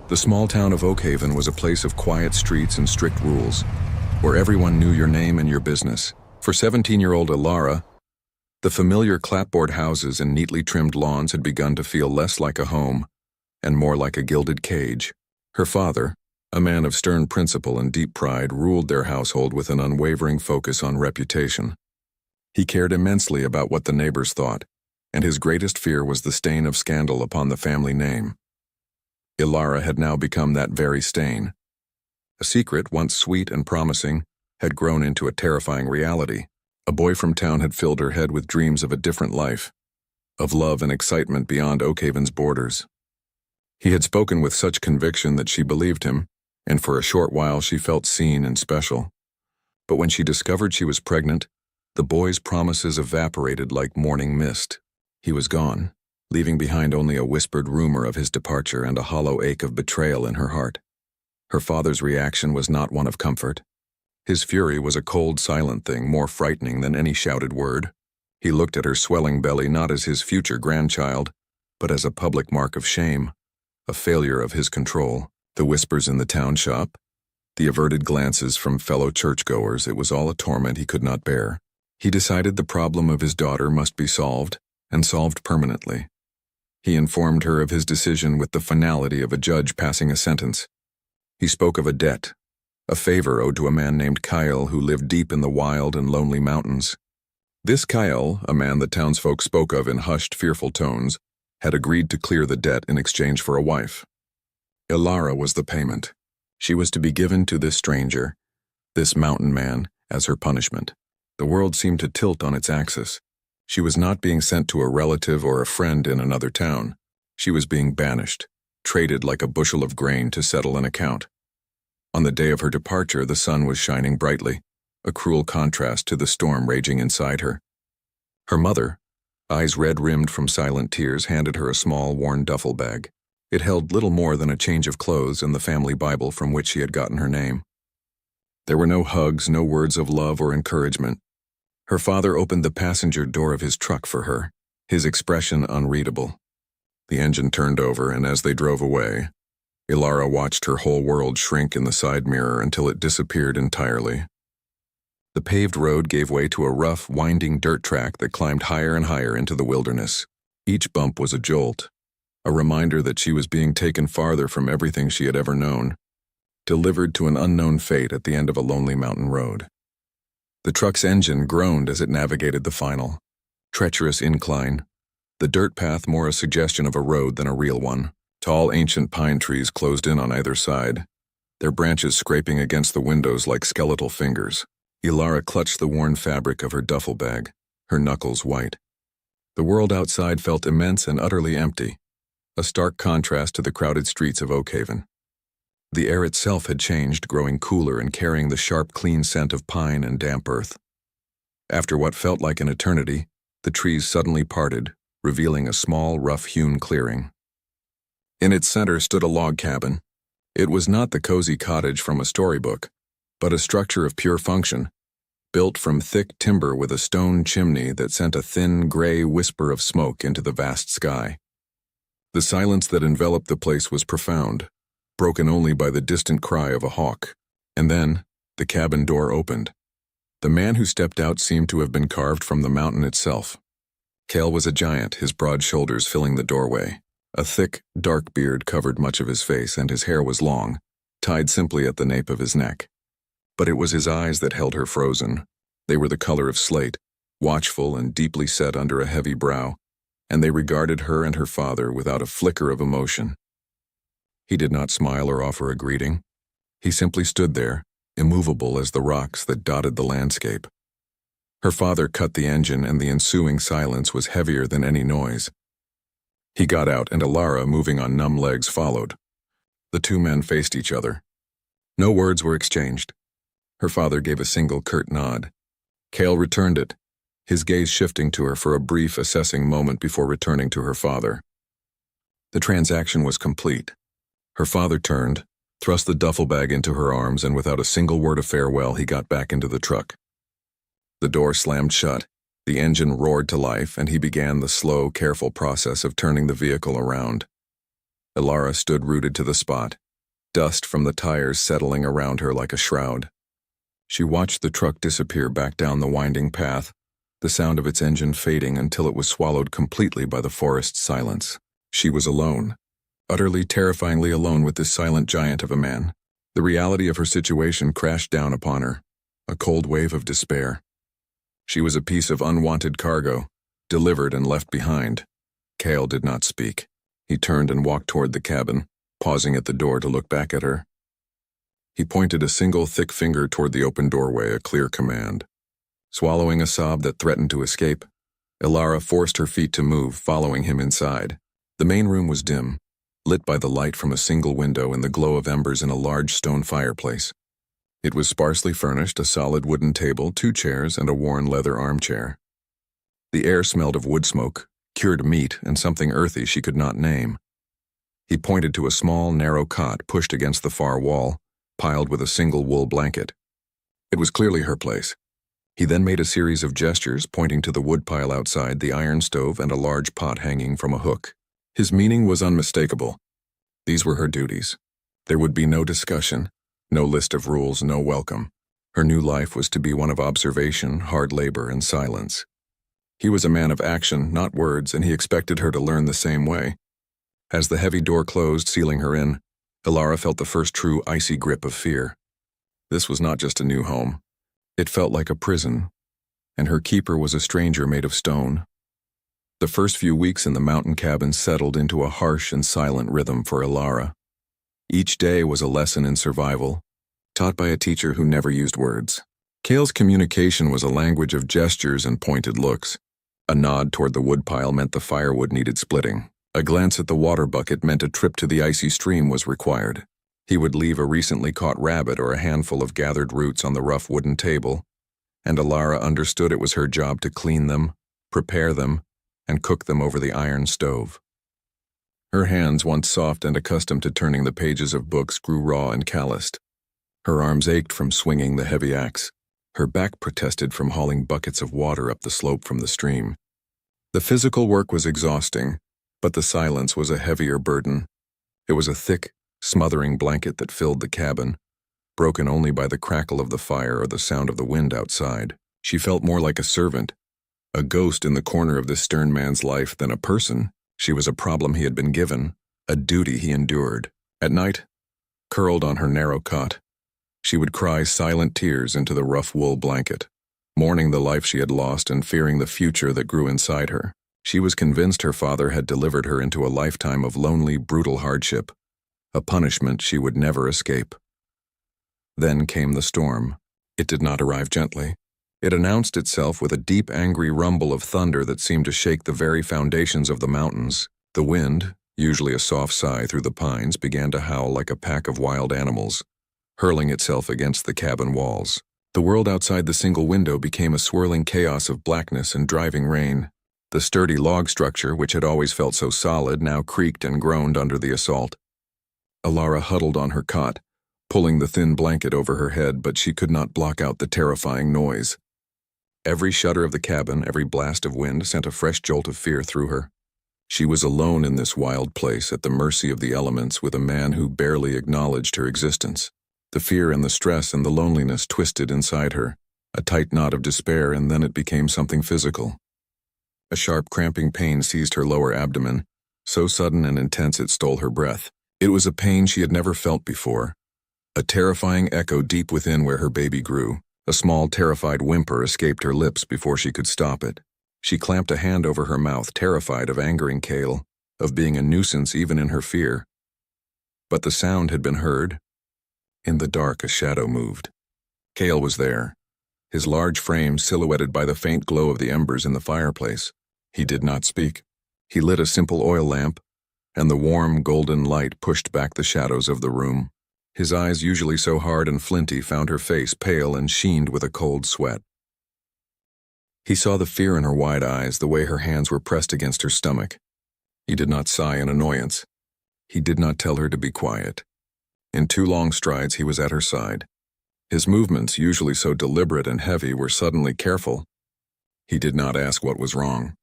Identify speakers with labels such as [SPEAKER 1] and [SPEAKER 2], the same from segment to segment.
[SPEAKER 1] The small town of Oakhaven was a place of quiet streets and strict rules, where everyone knew your name and your business. For 17-year-old Elara, the familiar clapboard houses and neatly trimmed lawns had begun to feel less like a home and more like a gilded cage. Her father, a man of stern principle and deep pride, ruled their household with an unwavering focus on reputation. He cared immensely about what the neighbors thought, and his greatest fear was the stain of scandal upon the family name. Elara had now become that very stain. A secret, once sweet and promising, had grown into a terrifying reality. A boy from town had filled her head with dreams of a different life, of love and excitement beyond Oakhaven's borders. He had spoken with such conviction that she believed him, and for a short while she felt seen and special. But when she discovered she was pregnant, the boy's promises evaporated like morning mist. He was gone, leaving behind only a whispered rumor of his departure and a hollow ache of betrayal in her heart. Her father's reaction was not one of comfort. His fury was a cold, silent thing, more frightening than any shouted word. He looked at her swelling belly not as his future grandchild, but as a public mark of shame, a failure of his control. The whispers in the town shop, the averted glances from fellow churchgoers, it was all a torment he could not bear. He decided the problem of his daughter must be solved, and solved permanently. He informed her of his decision with the finality of a judge passing a sentence. He spoke of a debt, a favor owed to a man named Kael who lived deep in the wild and lonely mountains. This Kael, a man the townsfolk spoke of in hushed, fearful tones, had agreed to clear the debt in exchange for a wife. Elara was the payment. She was to be given to this stranger, this mountain man, as her punishment. The world seemed to tilt on its axis. She was not being sent to a relative or a friend in another town. She was being banished, traded like a bushel of grain to settle an account. On the day of her departure, the sun was shining brightly, a cruel contrast to the storm raging inside her. Her mother, eyes red-rimmed from silent tears, handed her a small, worn duffel bag. It held little more than a change of clothes and the family Bible from which she had gotten her name. There were no hugs, no words of love or encouragement. Her father opened the passenger door of his truck for her, his expression unreadable. The engine turned over, and as they drove away, Elara watched her whole world shrink in the side mirror until it disappeared entirely. The paved road gave way to a rough, winding dirt track that climbed higher and higher into the wilderness. Each bump was a jolt, a reminder that she was being taken farther from everything she had ever known, delivered to an unknown fate at the end of a lonely mountain road. The truck's engine groaned as it navigated the final, treacherous incline, the dirt path more a suggestion of a road than a real one. Tall, ancient pine trees closed in on either side, their branches scraping against the windows like skeletal fingers. Elara clutched the worn fabric of her duffel bag, her knuckles white. The world outside felt immense and utterly empty, a stark contrast to the crowded streets of Oakhaven. The air itself had changed, growing cooler and carrying the sharp, clean scent of pine and damp earth. After what felt like an eternity, the trees suddenly parted, revealing a small, rough-hewn clearing. In its center stood a log cabin. It was not the cozy cottage from a storybook, but a structure of pure function, built from thick timber with a stone chimney that sent a thin, gray whisper of smoke into the vast sky. The silence that enveloped the place was profound, broken only by the distant cry of a hawk. And then, the cabin door opened. The man who stepped out seemed to have been carved from the mountain itself. Kael was a giant, his broad shoulders filling the doorway. A thick, dark beard covered much of his face, and his hair was long, tied simply at the nape of his neck. But it was his eyes that held her frozen. They were the color of slate, watchful and deeply set under a heavy brow, and they regarded her and her father without a flicker of emotion. He did not smile or offer a greeting. He simply stood there, immovable as the rocks that dotted the landscape. Her father cut the engine, and the ensuing silence was heavier than any noise. He got out, and Elara, moving on numb legs, followed. The two men faced each other. No words were exchanged. Her father gave a single curt nod. Kael returned it, his gaze shifting to her for a brief, assessing moment before returning to her father. The transaction was complete. Her father turned, thrust the duffel bag into her arms, and without a single word of farewell, he got back into the truck. The door slammed shut, the engine roared to life, and he began the slow, careful process of turning the vehicle around. Elara stood rooted to the spot, dust from the tires settling around her like a shroud. She watched the truck disappear back down the winding path, the sound of its engine fading until it was swallowed completely by the forest's silence. She was alone, utterly terrifyingly alone with this silent giant of a man. The reality of her situation crashed down upon her, a cold wave of despair. She was a piece of unwanted cargo, delivered and left behind. Kael did not speak. He turned and walked toward the cabin, pausing at the door to look back at her. He pointed a single thick finger toward the open doorway, a clear command. Swallowing a sob that threatened to escape, Elara forced her feet to move, following him inside. The main room was dim, lit by the light from a single window and the glow of embers in a large stone fireplace. It was sparsely furnished, a solid wooden table, 2 chairs, and a worn leather armchair. The air smelled of wood smoke, cured meat, and something earthy she could not name. He pointed to a small, narrow cot pushed against the far wall, piled with a single wool blanket. It was clearly her place. He then made a series of gestures, pointing to the woodpile outside, the iron stove, and a large pot hanging from a hook. His meaning was unmistakable. These were her duties. There would be no discussion, no list of rules, no welcome. Her new life was to be one of observation, hard labor, and silence. He was a man of action, not words, and he expected her to learn the same way. As the heavy door closed, sealing her in, Elara felt the first true icy grip of fear. This was not just a new home. It felt like a prison, and her keeper was a stranger made of stone. The first few weeks in the mountain cabin settled into a harsh and silent rhythm for Elara. Each day was a lesson in survival, taught by a teacher who never used words. Kael's communication was a language of gestures and pointed looks. A nod toward the woodpile meant the firewood needed splitting. A glance at the water bucket meant a trip to the icy stream was required. He would leave a recently caught rabbit or a handful of gathered roots on the rough wooden table, and Elara understood it was her job to clean them, prepare them, and cook them over the iron stove. Her hands, once soft and accustomed to turning the pages of books, grew raw and calloused. Her arms ached from swinging the heavy axe. Her back protested from hauling buckets of water up the slope from the stream. The physical work was exhausting, but the silence was a heavier burden. It was a thick, smothering blanket that filled the cabin, broken only by the crackle of the fire or the sound of the wind outside. She felt more like a servant, a ghost in the corner of this stern man's life than a person. She was a problem he had been given, a duty he endured. At night, curled on her narrow cot, she would cry silent tears into the rough wool blanket, mourning the life she had lost and fearing the future that grew inside her. She was convinced her father had delivered her into a lifetime of lonely, brutal hardship, a punishment she would never escape. Then came the storm. It did not arrive gently. It announced itself with a deep, angry rumble of thunder that seemed to shake the very foundations of the mountains. The wind, usually a soft sigh through the pines, began to howl like a pack of wild animals, hurling itself against the cabin walls. The world outside the single window became a swirling chaos of blackness and driving rain. The sturdy log structure, which had always felt so solid, now creaked and groaned under the assault. Elara huddled on her cot, pulling the thin blanket over her head, but she could not block out the terrifying noise. Every shudder of the cabin, every blast of wind sent a fresh jolt of fear through her. She was alone in this wild place, at the mercy of the elements, with a man who barely acknowledged her existence. The fear and the stress and the loneliness twisted inside her, a tight knot of despair, and then it became something physical. A sharp, cramping pain seized her lower abdomen, so sudden and intense it stole her breath. It was a pain she had never felt before, a terrifying echo deep within where her baby grew. A small, terrified whimper escaped her lips before she could stop it. She clamped a hand over her mouth, terrified of angering Kael, of being a nuisance even in her fear. But the sound had been heard. In the dark, a shadow moved. Kael was there, his large frame silhouetted by the faint glow of the embers in the fireplace. He did not speak. He lit a simple oil lamp, and the warm, golden light pushed back the shadows of the room. His eyes, usually so hard and flinty, found her face pale and sheened with a cold sweat. He saw the fear in her wide eyes, the way her hands were pressed against her stomach. He did not sigh in annoyance. He did not tell her to be quiet. In 2 long strides, he was at her side. His movements, usually so deliberate and heavy, were suddenly careful. He did not ask what was wrong.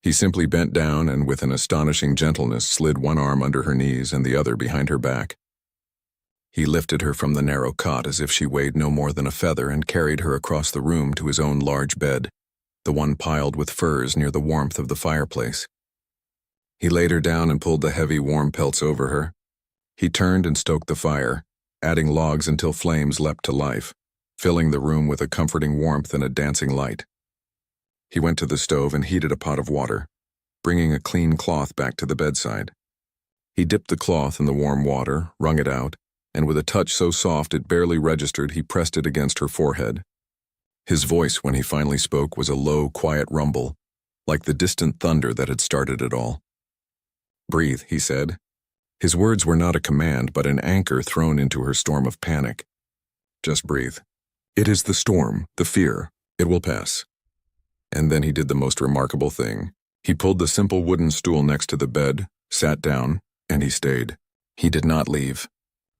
[SPEAKER 1] He simply bent down and with an astonishing gentleness slid one arm under her knees and the other behind her back. He lifted her from the narrow cot as if she weighed no more than a feather and carried her across the room to his own large bed, the one piled with furs near the warmth of the fireplace. He laid her down and pulled the heavy, warm pelts over her. He turned and stoked the fire, adding logs until flames leapt to life, filling the room with a comforting warmth and a dancing light. He went to the stove and heated a pot of water, bringing a clean cloth back to the bedside. He dipped the cloth in the warm water, wrung it out, and with a touch so soft it barely registered, he pressed it against her forehead. His voice, when he finally spoke, was a low, quiet rumble, like the distant thunder that had started it all. "Breathe," he said. His words were not a command, but an anchor thrown into her storm of panic. "Just breathe. It is the storm, the fear. It will pass." And then he did the most remarkable thing. He pulled the simple wooden stool next to the bed, sat down, and he stayed. He did not leave.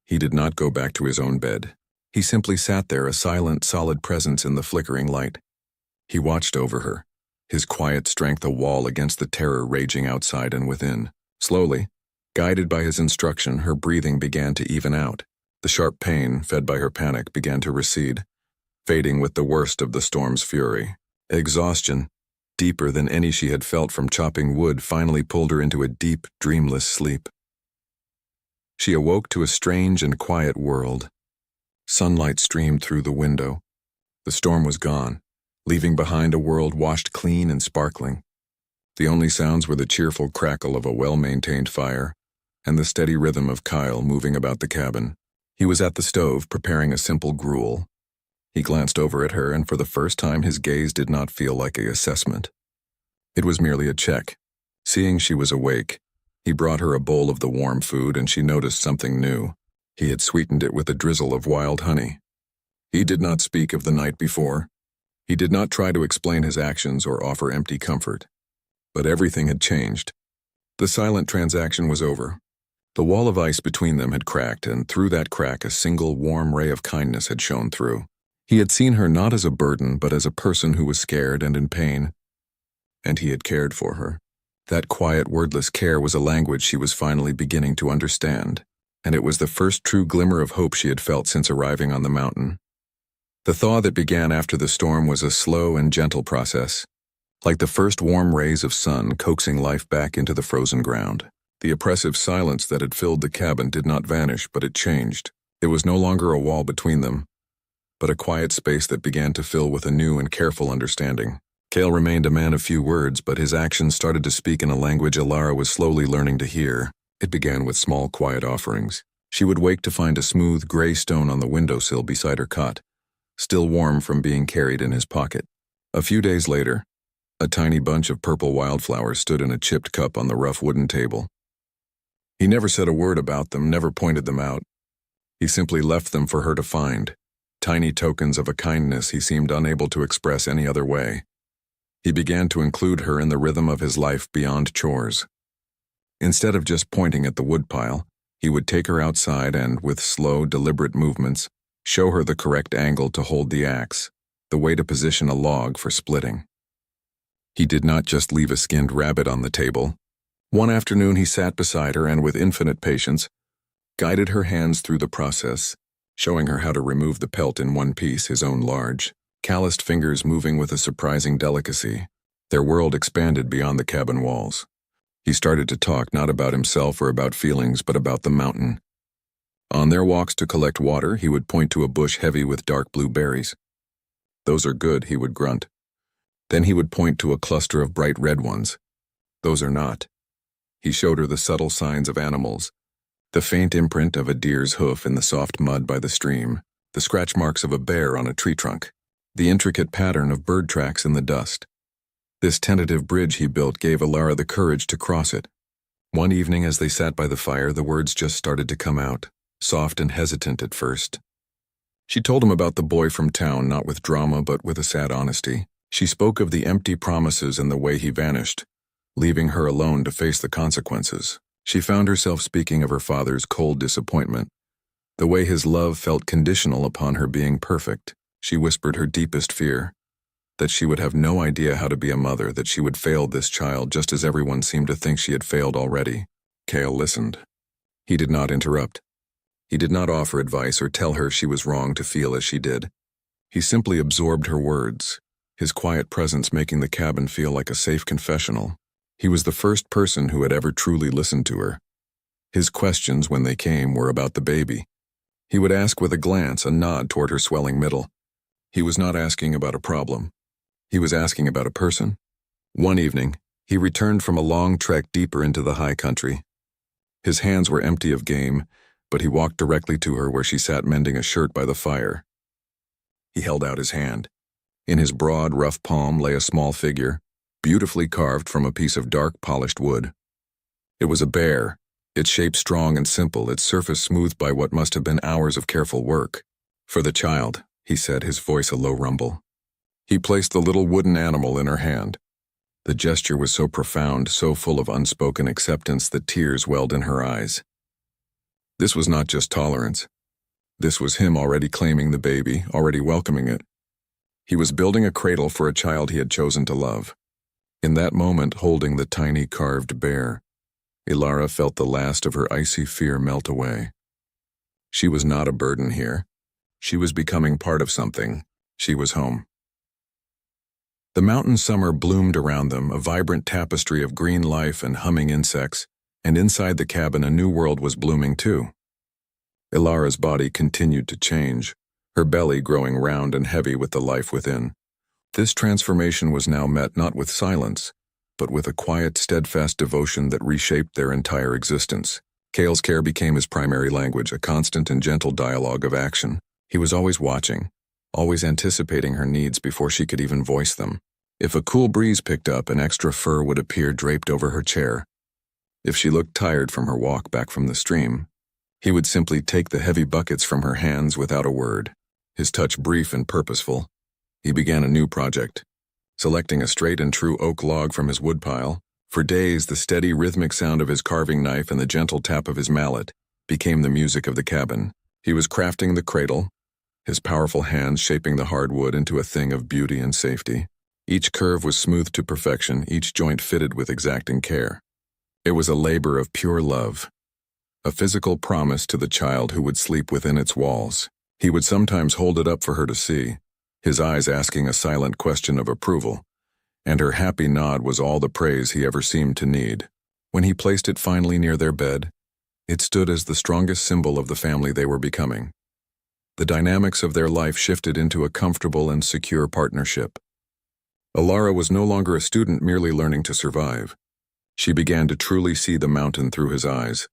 [SPEAKER 1] He did not go back to his own bed. He simply sat there, a silent, solid presence in the flickering light. He watched over her, his quiet strength a wall against the terror raging outside and within. Slowly, guided by his instruction, her breathing began to even out. The sharp pain, fed by her panic, began to recede, fading with the worst of the storm's fury. Exhaustion, deeper than any she had felt from chopping wood, finally pulled her into a deep, dreamless sleep. She awoke to a strange and quiet world. Sunlight streamed through the window. The storm was gone, leaving behind a world washed clean and sparkling. The only sounds were the cheerful crackle of a well-maintained fire and the steady rhythm of Kael moving about the cabin. He was at the stove, preparing a simple gruel. He glanced over at her, and for the first time his gaze did not feel like an assessment. It was merely a check. Seeing she was awake, he brought her a bowl of the warm food, and she noticed something new. He had sweetened it with a drizzle of wild honey. He did not speak of the night before. He did not try to explain his actions or offer empty comfort. But everything had changed. The silent transaction was over. The wall of ice between them had cracked, and through that crack a single warm ray of kindness had shone through. He had seen her not as a burden, but as a person who was scared and in pain. And he had cared for her. That quiet, wordless care was a language she was finally beginning to understand, and it was the first true glimmer of hope she had felt since arriving on the mountain. The thaw that began after the storm was a slow and gentle process, like the first warm rays of sun coaxing life back into the frozen ground. The oppressive silence that had filled the cabin did not vanish, but it changed. It was no longer a wall between them, but a quiet space that began to fill with a new and careful understanding. Kael remained a man of few words, but his actions started to speak in a language Elara was slowly learning to hear. It began with small, quiet offerings. She would wake to find a smooth, gray stone on the windowsill beside her cot, still warm from being carried in his pocket. A few days later, a tiny bunch of purple wildflowers stood in a chipped cup on the rough wooden table. He never said a word about them, never pointed them out. He simply left them for her to find, tiny tokens of a kindness he seemed unable to express any other way. He began to include her in the rhythm of his life beyond chores. Instead of just pointing at the woodpile, he would take her outside and, with slow, deliberate movements, show her the correct angle to hold the axe, the way to position a log for splitting. He did not just leave a skinned rabbit on the table. One afternoon he sat beside her and, with infinite patience, guided her hands through the process, showing her how to remove the pelt in one piece, his own large, calloused fingers moving with a surprising delicacy. Their world expanded beyond the cabin walls. He started to talk not about himself or about feelings, but about the mountain. On their walks to collect water, he would point to a bush heavy with dark blue berries. "Those are good," he would grunt. Then he would point to a cluster of bright red ones. "Those are not." He showed her the subtle signs of animals, the faint imprint of a deer's hoof in the soft mud by the stream, the scratch marks of a bear on a tree trunk, the intricate pattern of bird tracks in the dust. This tentative bridge he built gave Elara the courage to cross it. One evening as they sat by the fire, the words just started to come out, soft and hesitant at first. She told him about the boy from town, not with drama but with a sad honesty. She spoke of the empty promises and the way he vanished, leaving her alone to face the consequences. She found herself speaking of her father's cold disappointment, the way his love felt conditional upon her being perfect. She whispered her deepest fear. that she would have no idea how to be a mother, that she would fail this child just as everyone seemed to think she had failed already. Kael listened. He did not interrupt. He did not offer advice or tell her she was wrong to feel as she did. He simply absorbed her words, his quiet presence making the cabin feel like a safe confessional. He was the first person who had ever truly listened to her. His questions, when they came, were about the baby. He would ask with a glance, a nod toward her swelling middle. He was not asking about a problem. He was asking about a person. One evening, he returned from a long trek deeper into the high country. His hands were empty of game, but he walked directly to her where she sat mending a shirt by the fire. He held out his hand. In his broad, rough palm lay a small figure, beautifully carved from a piece of dark, polished wood. It was a bear, its shape strong and simple, its surface smoothed by what must have been hours of careful work. "For the child," he said, his voice a low rumble. He placed the little wooden animal in her hand. The gesture was so profound, so full of unspoken acceptance that tears welled in her eyes. This was not just tolerance. This was him already claiming the baby, already welcoming it. He was building a cradle for a child he had chosen to love. In that moment, holding the tiny carved bear, Elara felt the last of her icy fear melt away. She was not a burden here. She was becoming part of something. She was home. The mountain summer bloomed around them, a vibrant tapestry of green life and humming insects, and inside the cabin a new world was blooming too. Elara's body continued to change, her belly growing round and heavy with the life within. This transformation was now met not with silence, but with a quiet, steadfast devotion that reshaped their entire existence. Kael's care became his primary language, a constant and gentle dialogue of action. He was always watching, always anticipating her needs before she could even voice them. If a cool breeze picked up, an extra fur would appear draped over her chair. If she looked tired from her walk back from the stream, he would simply take the heavy buckets from her hands without a word. His touch brief and purposeful. He began a new project. Selecting a straight and true oak log from his woodpile, for days the steady rhythmic sound of his carving knife and the gentle tap of his mallet became the music of the cabin. He was crafting the cradle, his powerful hands shaping the hardwood into a thing of beauty and safety. Each curve was smoothed to perfection, each joint fitted with exacting care. It was a labor of pure love, a physical promise to the child who would sleep within its walls. He would sometimes hold it up for her to see, his eyes asking a silent question of approval, and her happy nod was all the praise he ever seemed to need. When he placed it finally near their bed, it stood as the strongest symbol of the family they were becoming. The dynamics of their life shifted into a comfortable and secure partnership. Elara was no longer a student merely learning to survive. She began to truly see the mountain through his eyes,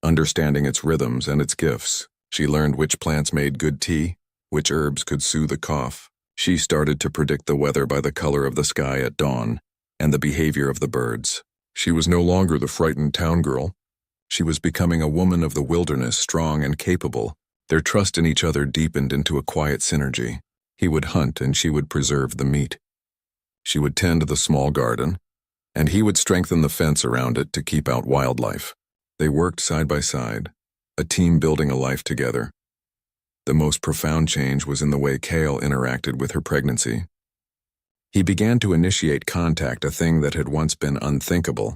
[SPEAKER 1] understanding its rhythms and its gifts. She learned which plants made good tea, which herbs could soothe a cough. She started to predict the weather by the color of the sky at dawn and the behavior of the birds. She was no longer the frightened town girl. She was becoming a woman of the wilderness, strong and capable. Their trust in each other deepened into a quiet synergy. He would hunt and she would preserve the meat. She would tend the small garden, and he would strengthen the fence around it to keep out wildlife. They worked side by side, a team building a life together. The most profound change was in the way Kael interacted with her pregnancy. He began to initiate contact, a thing that had once been unthinkable.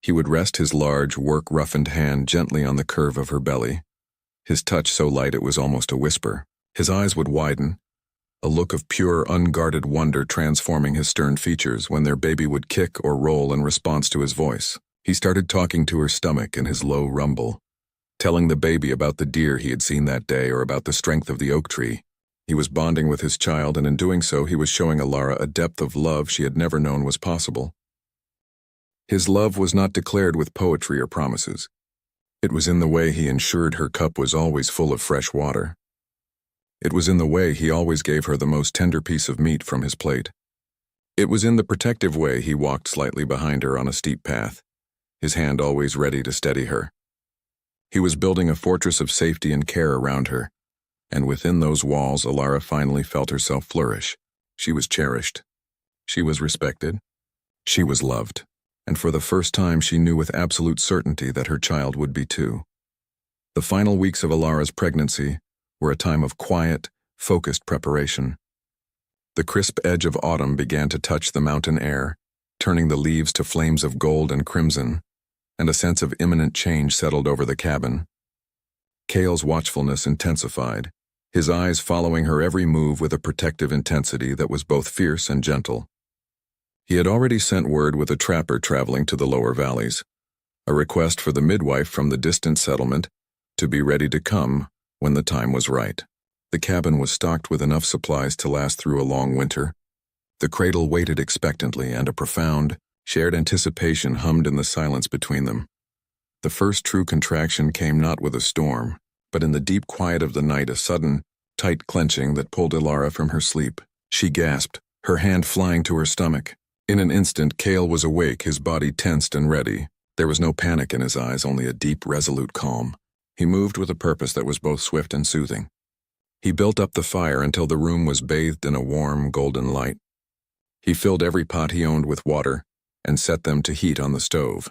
[SPEAKER 1] He would rest his large, work-roughened hand gently on the curve of her belly, his touch so light it was almost a whisper. His eyes would widen, a look of pure, unguarded wonder transforming his stern features when their baby would kick or roll in response to his voice. He started talking to her stomach in his low rumble, telling the baby about the deer he had seen that day or about the strength of the oak tree. He was bonding with his child, and in doing so he was showing Elara a depth of love she had never known was possible. His love was not declared with poetry or promises. It was in the way he ensured her cup was always full of fresh water. It was in the way he always gave her the most tender piece of meat from his plate. It was in the protective way he walked slightly behind her on a steep path, his hand always ready to steady her. He was building a fortress of safety and care around her, and within those walls Elara finally felt herself flourish. She was cherished. She was respected. She was loved. And for the first time she knew with absolute certainty that her child would be too. The final weeks of Elara's pregnancy were a time of quiet, focused preparation. The crisp edge of autumn began to touch the mountain air, turning the leaves to flames of gold and crimson, and a sense of imminent change settled over the cabin. Kael's watchfulness intensified, his eyes following her every move with a protective intensity that was both fierce and gentle. He had already sent word with a trapper traveling to the lower valleys, a request for the midwife from the distant settlement to be ready to come when the time was right. The cabin was stocked with enough supplies to last through a long winter. The cradle waited expectantly, and a profound, shared anticipation hummed in the silence between them. The first true contraction came not with a storm, but in the deep quiet of the night, a sudden, tight clenching that pulled Elara from her sleep. She gasped, her hand flying to her stomach. In an instant, Kael was awake, his body tensed and ready. There was no panic in his eyes, only a deep, resolute calm. He moved with a purpose that was both swift and soothing. He built up the fire until the room was bathed in a warm, golden light. He filled every pot he owned with water and set them to heat on the stove.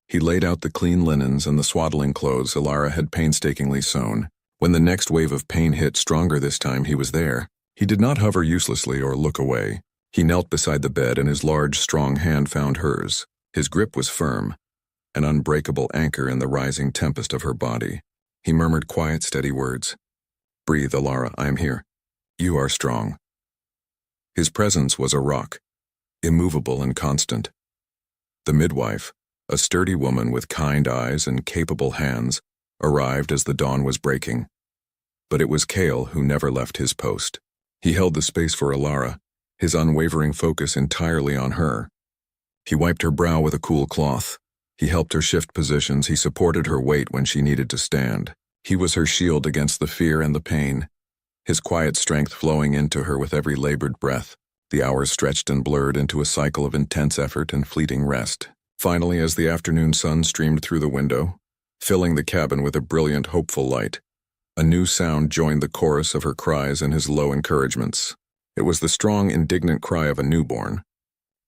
[SPEAKER 1] He laid out the clean linens and the swaddling clothes Elara had painstakingly sewn. When the next wave of pain hit, stronger this time, he was there. He did not hover uselessly or look away. He knelt beside the bed, and his large, strong hand found hers. His grip was firm, an unbreakable anchor in the rising tempest of her body. He murmured quiet, steady words. "Breathe, Elara, I am here. You are strong." His presence was a rock, immovable and constant. The midwife, a sturdy woman with kind eyes and capable hands, arrived as the dawn was breaking. But it was Kael who never left his post. He held the space for Elara, his unwavering focus entirely on her. He wiped her brow with a cool cloth. He helped her shift positions. He supported her weight when she needed to stand. He was her shield against the fear and the pain, his quiet strength flowing into her with every labored breath. The hours stretched and blurred into a cycle of intense effort and fleeting rest. Finally, as the afternoon sun streamed through the window, filling the cabin with a brilliant, hopeful light, a new sound joined the chorus of her cries and his low encouragements. It was the strong, indignant cry of a newborn.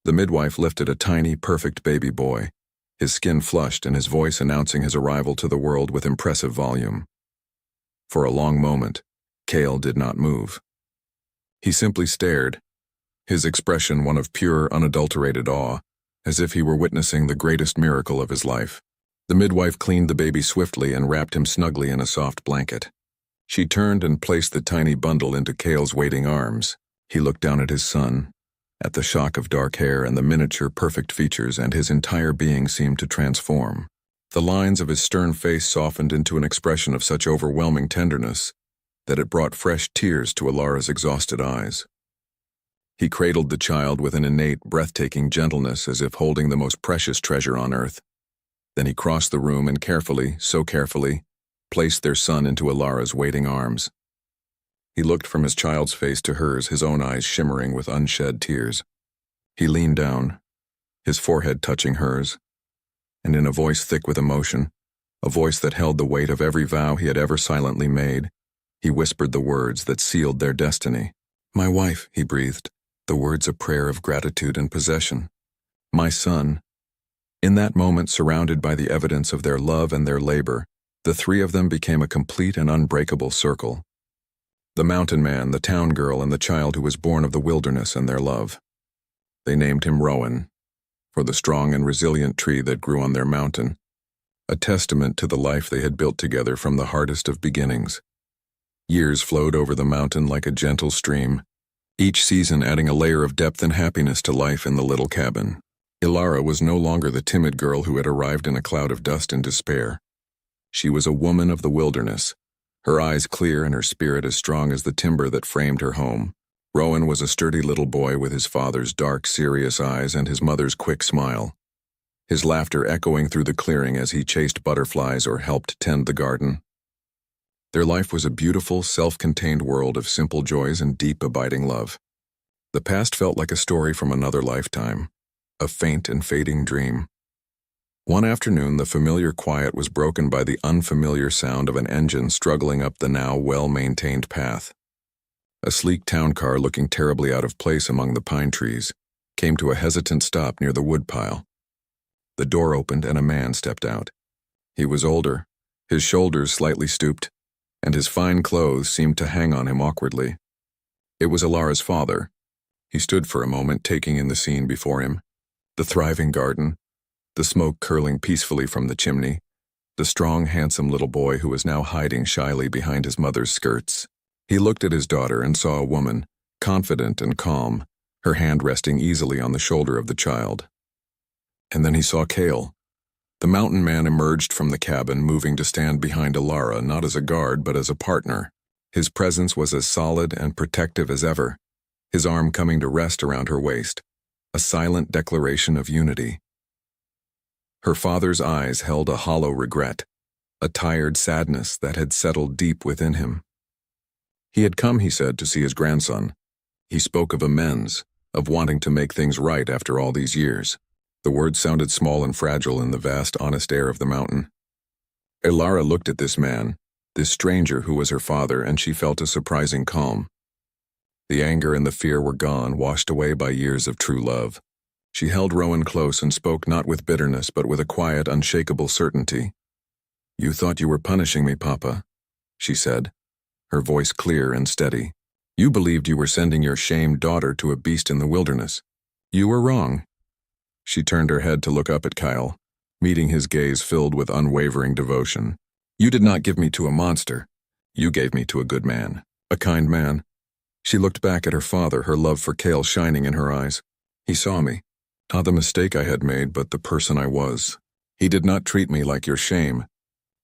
[SPEAKER 1] The midwife lifted a tiny, perfect baby boy, his skin flushed and his voice announcing his arrival to the world with impressive volume. For a long moment, Kael did not move. He simply stared, his expression one of pure, unadulterated awe, as if he were witnessing the greatest miracle of his life. The midwife cleaned the baby swiftly and wrapped him snugly in a soft blanket. She turned and placed the tiny bundle into Kael's waiting arms. He looked down at his son, at the shock of dark hair and the miniature, perfect features, and his entire being seemed to transform. The lines of his stern face softened into an expression of such overwhelming tenderness that it brought fresh tears to Elara's exhausted eyes. He cradled the child with an innate, breathtaking gentleness, as if holding the most precious treasure on earth. Then he crossed the room and carefully, so carefully, placed their son into Elara's waiting arms. He looked from his child's face to hers, his own eyes shimmering with unshed tears. He leaned down, his forehead touching hers, and in a voice thick with emotion, a voice that held the weight of every vow he had ever silently made, he whispered the words that sealed their destiny. "My wife," he breathed, the words a prayer of gratitude and possession. "My son." In that moment, surrounded by the evidence of their love and their labor, the three of them became a complete and unbreakable circle. The mountain man, the town girl, and the child who was born of the wilderness and their love. They named him Rowan, for the strong and resilient tree that grew on their mountain, a testament to the life they had built together from the hardest of beginnings. Years flowed over the mountain like a gentle stream, each season adding a layer of depth and happiness to life in the little cabin. Elara was no longer the timid girl who had arrived in a cloud of dust and despair. She was a woman of the wilderness, her eyes clear and her spirit as strong as the timber that framed her home. Rowan was a sturdy little boy with his father's dark, serious eyes and his mother's quick smile, his laughter echoing through the clearing as he chased butterflies or helped tend the garden. Their life was a beautiful, self-contained world of simple joys and deep, abiding love. The past felt like a story from another lifetime, a faint and fading dream. One afternoon, the familiar quiet was broken by the unfamiliar sound of an engine struggling up the now well-maintained path. A sleek town car, looking terribly out of place among the pine trees, came to a hesitant stop near the woodpile. The door opened and a man stepped out. He was older, his shoulders slightly stooped, and his fine clothes seemed to hang on him awkwardly. It was Elara's father. He stood for a moment, taking in the scene before him. The thriving garden, the smoke curling peacefully from the chimney, the strong, handsome little boy who was now hiding shyly behind his mother's skirts. He looked at his daughter and saw a woman, confident and calm, her hand resting easily on the shoulder of the child. And then he saw Kael. The mountain man emerged from the cabin, moving to stand behind Elara, not as a guard but as a partner. His presence was as solid and protective as ever, his arm coming to rest around her waist, a silent declaration of unity. Her father's eyes held a hollow regret, a tired sadness that had settled deep within him. He had come, he said, to see his grandson. He spoke of amends, of wanting to make things right after all these years. The words sounded small and fragile in the vast, honest air of the mountain. Elara looked at this man, this stranger who was her father, and she felt a surprising calm. The anger and the fear were gone, washed away by years of true love. She held Rowan close and spoke not with bitterness but with a quiet, unshakable certainty. "You thought you were punishing me, Papa," she said, her voice clear and steady. "You believed you were sending your shamed daughter to a beast in the wilderness. You were wrong." She turned her head to look up at Kael, meeting his gaze filled with unwavering devotion. "You did not give me to a monster. You gave me to a good man, a kind man." She looked back at her father, her love for Kael shining in her eyes. "He saw me, not the mistake I had made, but the person I was. He did not treat me like your shame.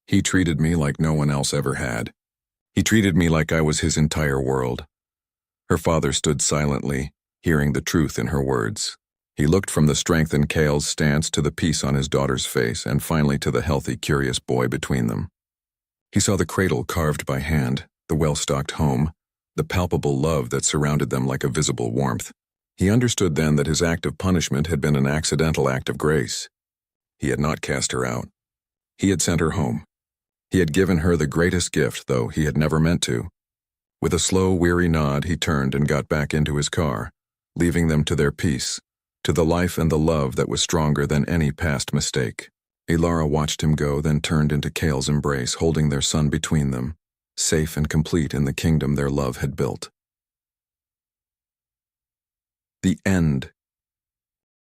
[SPEAKER 1] He treated me like no one else ever had. He treated me like I was his entire world." Her father stood silently, hearing the truth in her words. He looked from the strength in Kael's stance to the peace on his daughter's face, and finally to the healthy, curious boy between them. He saw the cradle carved by hand, the well-stocked home, the palpable love that surrounded them like a visible warmth. He understood then that his act of punishment had been an accidental act of grace. He had not cast her out. He had sent her home. He had given her the greatest gift, though he had never meant to. With a slow, weary nod, he turned and got back into his car, leaving them to their peace, to the life and the love that was stronger than any past mistake. Elara watched him go, then turned into Kael's embrace, holding their son between them, safe and complete in the kingdom their love had built. The end.